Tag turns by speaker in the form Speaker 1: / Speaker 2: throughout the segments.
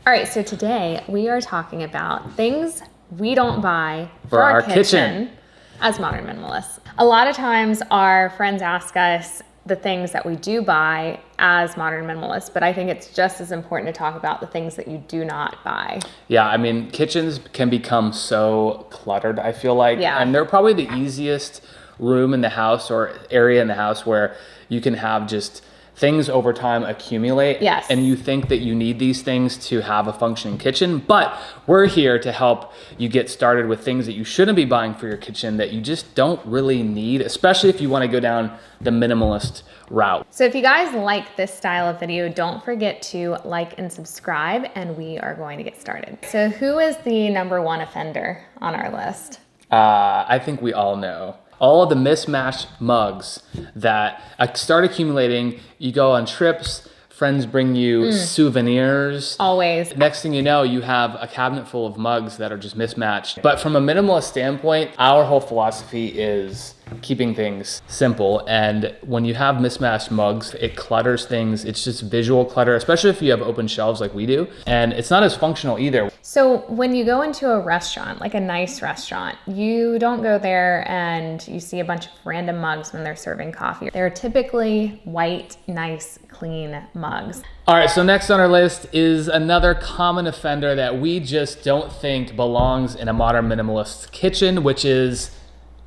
Speaker 1: All right, so today we are talking about things we don't buy for our kitchen as modern minimalists. A lot of times our friends ask us the things that we do buy as modern minimalists, but I think it's just as important to talk about the things that you do not buy.
Speaker 2: Yeah, I mean, kitchens can become so cluttered, I feel like.
Speaker 1: Yeah.
Speaker 2: And they're probably the easiest room in the house or area in the house where you can have just things over time accumulate.
Speaker 1: Yes.
Speaker 2: And you think that you need these things to have a functioning kitchen, but we're here to help you get started with things that you shouldn't be buying for your kitchen that you just don't really need, especially if you want to go down the minimalist route.
Speaker 1: So if you guys like this style of video, don't forget to like and subscribe, and we are going to get started. So who is the number one offender on our list?
Speaker 2: I think we all know. All of the mismatched mugs that start accumulating. You go on trips, friends bring you souvenirs.
Speaker 1: Always.
Speaker 2: Next thing you know, you have a cabinet full of mugs that are just mismatched. But from a minimalist standpoint, our whole philosophy is keeping things simple. And when you have mismatched mugs, it clutters things. It's just visual clutter, especially if you have open shelves like we do. And it's not as functional either.
Speaker 1: So when you go into a restaurant, like a nice restaurant, you don't go there and you see a bunch of random mugs when they're serving coffee. They're typically white, nice, clean mugs.
Speaker 2: All right, so next on our list is another common offender that we just don't think belongs in a modern minimalist kitchen, which is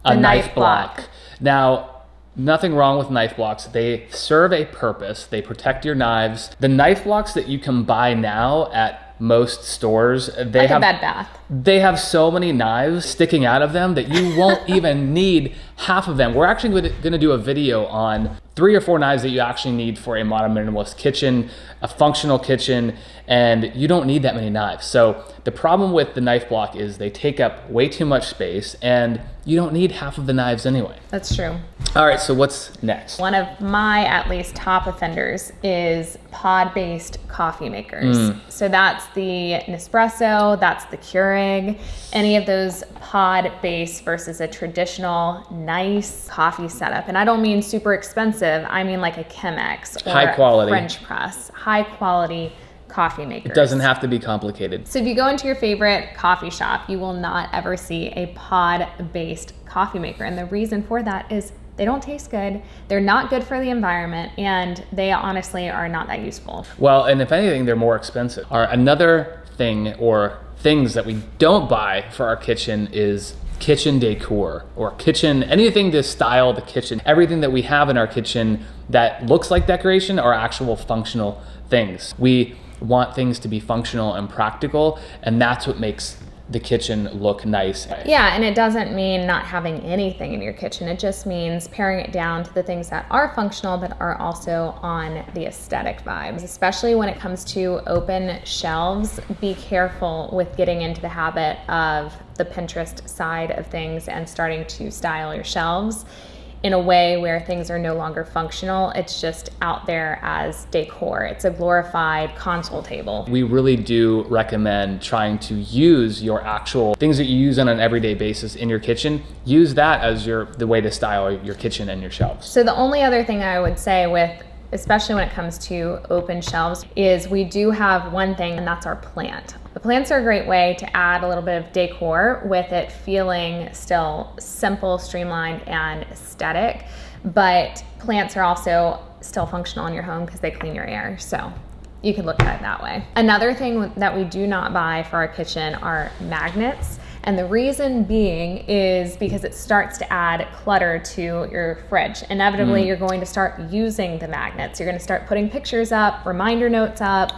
Speaker 2: a knife block. Now, nothing wrong with knife blocks. They serve a purpose. They protect your knives. The knife blocks that you can buy now at most stores, they have
Speaker 1: Bed Bath.
Speaker 2: They have so many knives sticking out of them that you won't even need half of them. We're actually going to do a video on 3 or 4 knives that you actually need for a modern minimalist kitchen, a functional kitchen, and you don't need that many knives. So the problem with the knife block is they take up way too much space and you don't need half of the knives anyway.
Speaker 1: That's true.
Speaker 2: All right, so what's next?
Speaker 1: One of my, at least, top offenders is pod-based coffee makers. So that's the Nespresso, that's the Keurig, any of those pod-based versus a traditional, nice coffee setup. And I don't mean super expensive. I mean like a Chemex or
Speaker 2: High quality.
Speaker 1: French press, high quality coffee makers.
Speaker 2: It doesn't have to be complicated.
Speaker 1: So if you go into your favorite coffee shop, you will not ever see a pod-based coffee maker. And the reason for that is they don't taste good, they're not good for the environment, and they honestly are not that useful.
Speaker 2: Well, and if anything, they're more expensive. All right, another thing or things that we don't buy for our kitchen is kitchen decor or kitchen, anything to style the kitchen. Everything that we have in our kitchen that looks like decoration are actual functional things. We want things to be functional and practical, and that's what makes the kitchen look nice.
Speaker 1: Yeah, and it doesn't mean not having anything in your kitchen. It just means paring it down to the things that are functional but are also on the aesthetic vibes. Especially when it comes to open shelves, be careful with getting into the habit of the Pinterest side of things and starting to style your shelves in a way where things are no longer functional. It's just out there as decor. It's a glorified console table.
Speaker 2: We really do recommend trying to use your actual things that you use on an everyday basis in your kitchen. Use that as the way to style your kitchen and your shelves.
Speaker 1: So the only other thing I would say with, especially when it comes to open shelves, is we do have one thing, and that's our plant. The plants are a great way to add a little bit of decor with it feeling still simple, streamlined, and aesthetic, but plants are also still functional in your home because they clean your air, so you could look at it that way. Another thing that we do not buy for our kitchen are magnets. And the reason being is because it starts to add clutter to your fridge. Inevitably, you're going to start using the magnets. You're going to start putting pictures up, reminder notes up,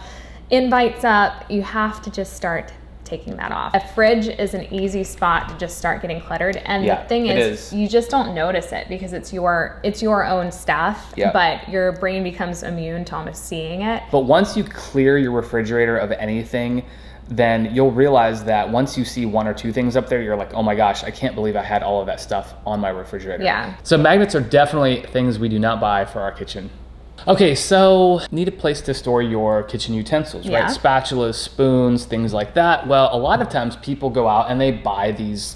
Speaker 1: invites up. You have to just start taking that off. A fridge is an easy spot to just start getting cluttered. And the thing is, you just don't notice it because it's your own stuff, but your brain becomes immune to almost seeing it.
Speaker 2: But once you clear your refrigerator of anything, then you'll realize that once you see 1 or 2 things up there, you're like, oh my gosh, I can't believe I had all of that stuff on my refrigerator.
Speaker 1: Yeah.
Speaker 2: So magnets are definitely things we do not buy for our kitchen. Okay, so need a place to store your kitchen utensils, right? Spatulas, spoons, things like that. Well, a lot of times people go out and they buy these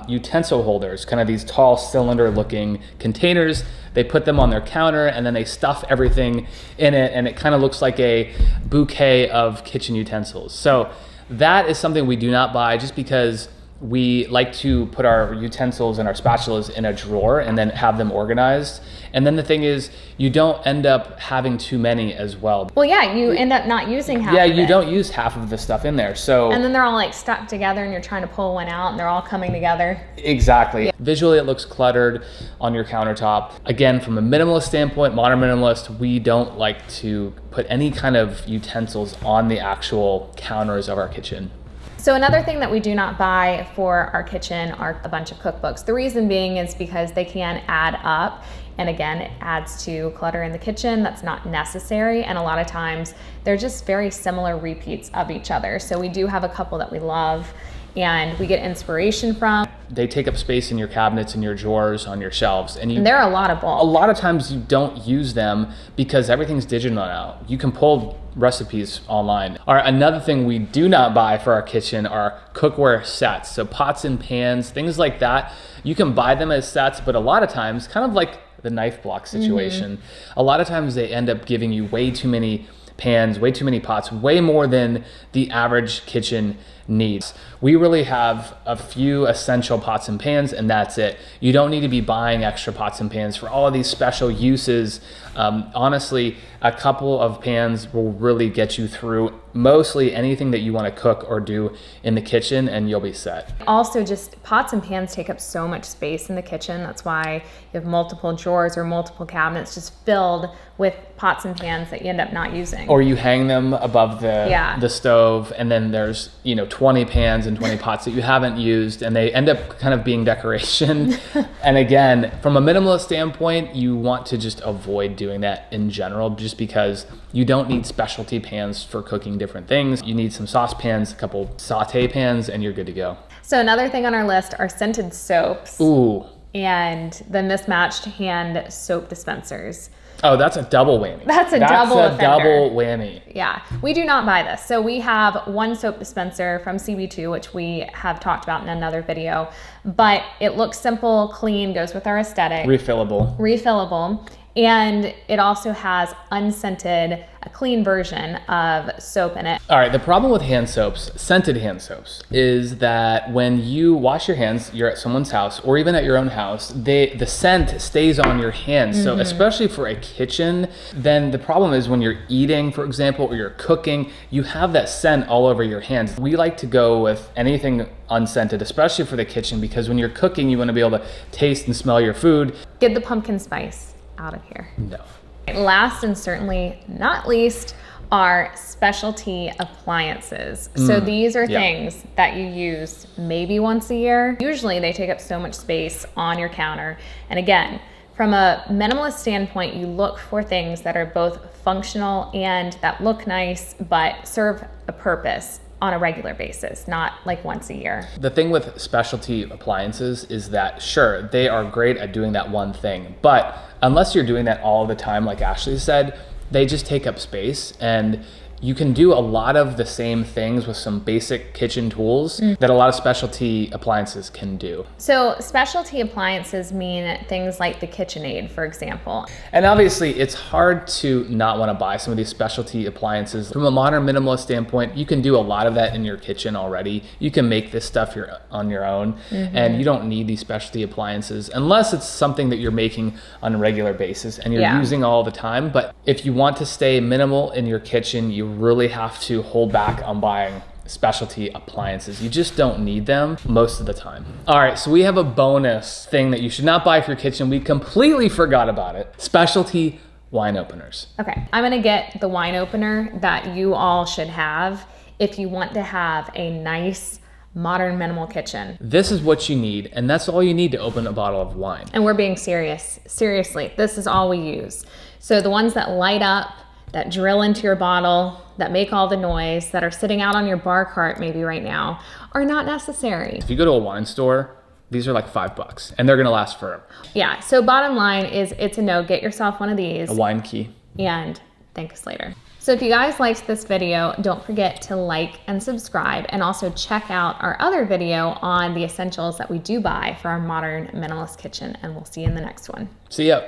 Speaker 2: utensil holders, kind of these tall cylinder looking containers. They put them on their counter and then they stuff everything in it, and it kind of looks like a bouquet of kitchen utensils. So that is something we do not buy, just because we like to put our utensils and our spatulas in a drawer and then have them organized. And then the thing is, you don't end up having too many as well.
Speaker 1: Well, yeah, you end up not using half of it.
Speaker 2: Yeah, you don't use half of the stuff in there. So
Speaker 1: and then they're all like stuck together and you're trying to pull one out and they're all coming together.
Speaker 2: Exactly. Yeah. Visually, it looks cluttered on your countertop. Again, from a minimalist standpoint, modern minimalist, we don't like to put any kind of utensils on the actual counters of our kitchen.
Speaker 1: So another thing that we do not buy for our kitchen are a bunch of cookbooks. The reason being is because they can add up. And again, it adds to clutter in the kitchen that's not necessary. And a lot of times they're just very similar repeats of each other. So we do have a couple that we love and we get inspiration from.
Speaker 2: They take up space in your cabinets and your drawers on your shelves.
Speaker 1: And they're a lot of bulk.
Speaker 2: A lot of times you don't use them because everything's digital now. You can pull recipes online. All right, another thing we do not buy for our kitchen are cookware sets. So pots and pans, things like that. You can buy them as sets, but a lot of times, kind of like the knife block situation, a lot of times they end up giving you way too many pans, way too many pots, way more than the average kitchen needs. We really have a few essential pots and pans, and that's it. You don't need to be buying extra pots and pans for all of these special uses. Honestly, a couple of pans will really get you through mostly anything that you want to cook or do in the kitchen, and you'll be set.
Speaker 1: Also, just pots and pans take up so much space in the kitchen. That's why you have multiple drawers or multiple cabinets just filled with pots and pans that you end up not using.
Speaker 2: Or you hang them above the stove, and then there's 20 pans and 20 pots that you haven't used, and they end up kind of being decoration. And again, from a minimalist standpoint, you want to just avoid doing that in general, just because you don't need specialty pans for cooking different things. You need some saucepans, a couple saute pans, and you're good to go.
Speaker 1: So another thing on our list are scented soaps.
Speaker 2: Ooh.
Speaker 1: And the mismatched hand soap dispensers.
Speaker 2: Oh, that's a double whammy.
Speaker 1: That's a double
Speaker 2: whammy.
Speaker 1: Yeah, we do not buy this. So we have one soap dispenser from CB2, which we have talked about in another video, but it looks simple, clean, goes with our aesthetic. Refillable. And it also has unscented, a clean version of soap in it.
Speaker 2: All right, the problem with hand soaps, scented hand soaps, is that when you wash your hands, you're at someone's house or even at your own house, the scent stays on your hands. So especially for a kitchen, then the problem is when you're eating, for example, or you're cooking, you have that scent all over your hands. We like to go with anything unscented, especially for the kitchen, because when you're cooking, you want to be able to taste and smell your food.
Speaker 1: Get the pumpkin spice out of here.
Speaker 2: No.
Speaker 1: Last and certainly not least are specialty appliances. So these are things that you use maybe once a year. Usually they take up so much space on your counter. And again, from a minimalist standpoint, you look for things that are both functional and that look nice, but serve a purpose on a regular basis, not like once a year.
Speaker 2: The thing with specialty appliances is that, sure, they are great at doing that one thing, but unless you're doing that all the time, like Ashley said, they just take up space, and you can do a lot of the same things with some basic kitchen tools that a lot of specialty appliances can do.
Speaker 1: So specialty appliances mean things like the KitchenAid, for example.
Speaker 2: And obviously it's hard to not want to buy some of these specialty appliances. From a modern minimalist standpoint, you can do a lot of that in your kitchen already. You can make this stuff on your own, and you don't need these specialty appliances unless it's something that you're making on a regular basis and you're using all the time. But if you want to stay minimal in your kitchen, you really have to hold back on buying specialty appliances. You just don't need them most of the time. All right, so we have a bonus thing that you should not buy for your kitchen. We completely forgot about it. Specialty wine openers.
Speaker 1: Okay, I'm gonna get the wine opener that you all should have if you want to have a nice, modern, minimal kitchen.
Speaker 2: This is what you need, and that's all you need to open a bottle of wine.
Speaker 1: And we're being serious. Seriously, this is all we use. So the ones that light up, that drill into your bottle, that make all the noise, that are sitting out on your bar cart maybe right now, are not necessary.
Speaker 2: If you go to a wine store, these are like $5 and they're gonna last forever.
Speaker 1: Yeah, so bottom line is it's a no. Get yourself one of these.
Speaker 2: A wine key.
Speaker 1: And thank us later. So if you guys liked this video, don't forget to like and subscribe, and also check out our other video on the essentials that we do buy for our modern minimalist kitchen, and we'll see you in the next one.
Speaker 2: See ya.